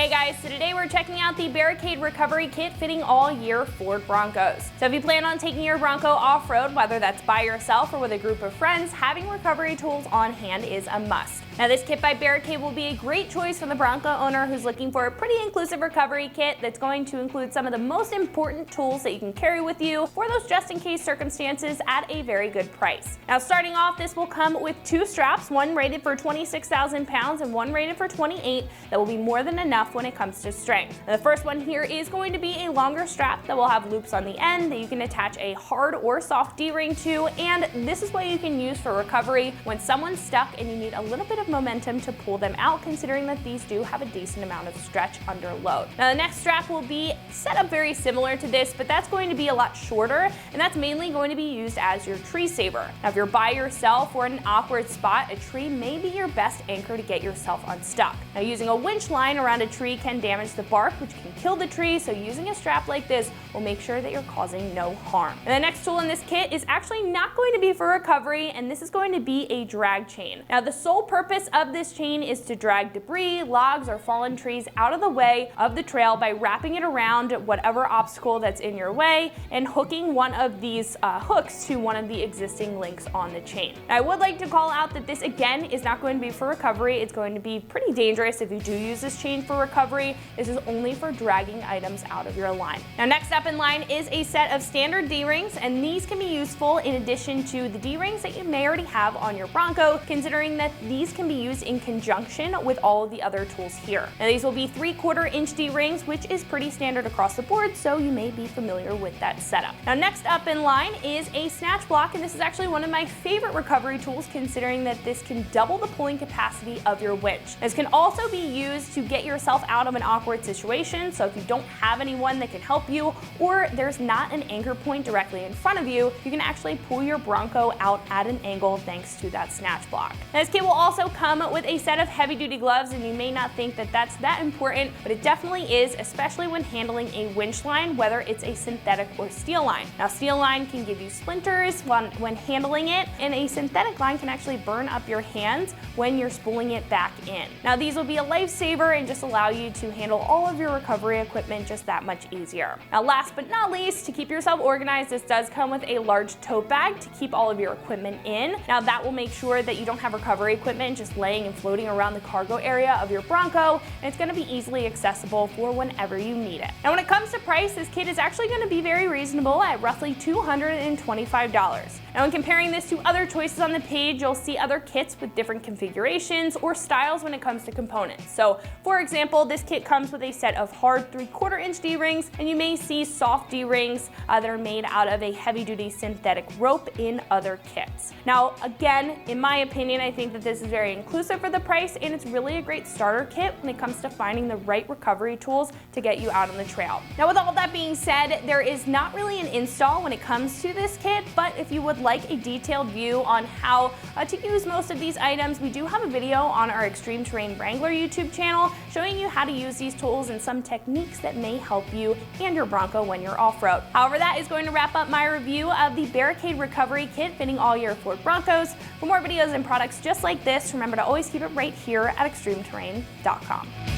Hey guys, so today we're checking out the Barricade Recovery Kit fitting all year Ford Broncos. So if you plan on taking your Bronco off-road, whether that's by yourself or with a group of friends, having recovery tools on hand is a must. Now this kit by Barricade will be a great choice for the Bronco owner who's looking for a pretty inclusive recovery kit that's going to include some of the most important tools that you can carry with you for those just-in-case circumstances at a very good price. Now starting off, this will come with two straps, one rated for 26,000 pounds and one rated for 28, that will be more than enough when it comes to strength. Now the first one here is going to be a longer strap that will have loops on the end that you can attach a hard or soft D-ring to, and this is what you can use for recovery when someone's stuck and you need a little bit of momentum to pull them out, considering that these do have a decent amount of stretch under load. Now the next strap will be set up very similar to this, but that's going to be a lot shorter, and that's mainly going to be used as your tree saver. Now if you're by yourself or in an awkward spot, a tree may be your best anchor to get yourself unstuck. Now using a winch line around a tree can damage the bark, which can kill the tree, so using a strap like this will make sure that you're causing no harm. And the next tool in this kit is actually not going to be for recovery, and this is going to be a drag chain. Now the sole purpose of this chain is to drag debris, logs, or fallen trees out of the way of the trail by wrapping it around whatever obstacle that's in your way and hooking one of these hooks to one of the existing links on the chain. Now, I would like to call out that this again is not going to be for recovery. It's going to be pretty dangerous if you do use this chain for recovery. This is only for dragging items out of your line. Now next up in line is a set of standard D-rings, and these can be useful in addition to the D-rings that you may already have on your Bronco, considering that these can be used in conjunction with all of the other tools here. Now these will be 3/4 inch D-rings, which is pretty standard across the board, so you may be familiar with that setup. Now next up in line is a Snatch Block, and this is actually one of my favorite recovery tools, considering that this can double the pulling capacity of your winch. This can also be used to get yourself out of an awkward situation, so if you don't have anyone that can help you, or there's not an anchor point directly in front of you, you can actually pull your Bronco out at an angle thanks to that Snatch Block. Now, this kit will also come with a set of heavy-duty gloves, and you may not think that that's that important, but it definitely is, especially when handling a winch line, whether it's a synthetic or steel line. Now steel line can give you splinters when handling it, and a synthetic line can actually burn up your hands when you're spooling it back in. Now these will be a lifesaver and just allow you to handle all of your recovery equipment just that much easier. Now last but not least, to keep yourself organized, this does come with a large tote bag to keep all of your equipment in. Now that will make sure that you don't have recovery equipment just laying and floating around the cargo area of your Bronco, and it's going to be easily accessible for whenever you need it. Now when it comes to price, this kit is actually going to be very reasonable at roughly $225. Now when comparing this to other choices on the page, you'll see other kits with different configurations or styles when it comes to components. So for example, this kit comes with a set of hard 3/4 inch D-rings, and you may see soft D-rings that are made out of a heavy-duty synthetic rope in other kits. Now again, in my opinion, I think that this is very inclusive for the price, and it's really a great starter kit when it comes to finding the right recovery tools to get you out on the trail. Now with all that being said, there is not really an install when it comes to this kit, but if you would like a detailed view on how to use most of these items, we do have a video on our ExtremeTerrain Wrangler YouTube channel showing you how to use these tools and some techniques that may help you and your Bronco when you're off-road. However, that is going to wrap up my review of the Barricade Recovery Kit fitting all your Ford Broncos. For more videos and products just like this, remember to always keep it right here at ExtremeTerrain.com.